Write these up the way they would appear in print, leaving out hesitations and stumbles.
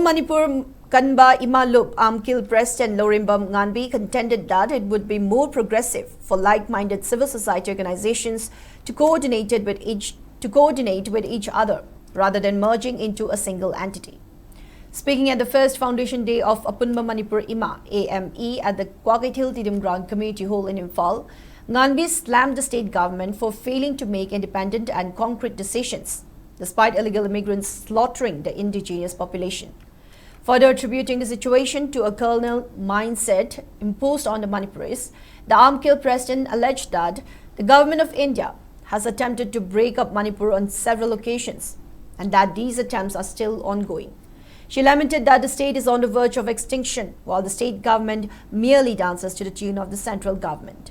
Manipur Kanba Imalup Amkil President Lorimbam Nganbi contended that it would be more progressive for like-minded civil society organizations to coordinate with each other rather than merging into a single entity. Speaking at the first foundation day of Apunma Manipur Ima AME at the Kwakaithil Tidum Ground Community Hall in Imphal, Nganbi slammed the state government for failing to make independent and concrete decisions, despite illegal immigrants slaughtering the indigenous population. Further attributing the situation to a colonial mindset imposed on the Manipuris, the Amkil president alleged that the government of India has attempted to break up Manipur on several occasions and that these attempts are still ongoing. She lamented that the state is on the verge of extinction while the state government merely dances to the tune of the central government.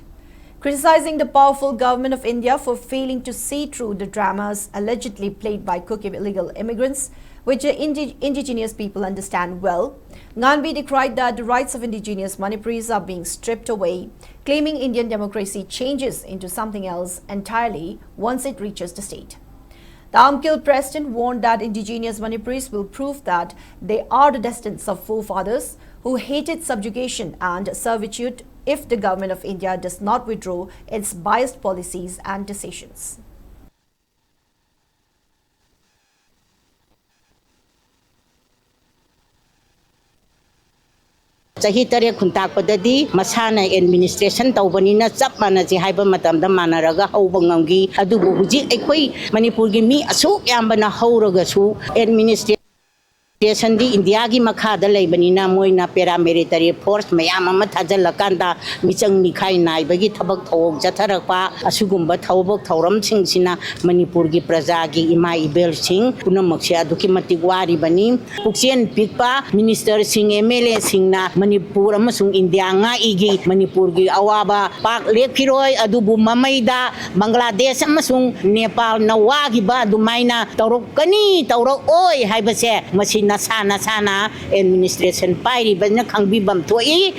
Criticizing the powerful government of India for failing to see through the dramas allegedly played by crooked illegal immigrants, which the indigenous people understand well, Nganbi decried that the rights of indigenous Manipuris are being stripped away, claiming Indian democracy changes into something else entirely once it reaches the state. The Amkil president warned that indigenous Manipuris will prove that they are the descendants of forefathers who hated subjugation and servitude if the government of India does not withdraw its biased policies and decisions. Sahi tare kuntak padadi masana administration taubanina chap manaji haiba matamda manaraga haubangamgi adubu huji ekoi Manipur gi mi asuk yambana hauraga su administration India gi makhada leibanina moina paramilitary force mayam ama thajallakanda michang mikhai naibagi thabak thawok jatharakpa asugumba thawbok thawram singsina Manipur gi praja gi ima ibel sing punamakse aduki matik wari bani pukchen pikpa minister sing MLA singna Manipur amasung India nga igi Manipur gi awaba pak lekhiroi adubu mamaida Bangladesh amasung Nepal nawagi ba dumaina tawrokani tawrok oi haibase masina sana administration pairi bana khangbibam thoi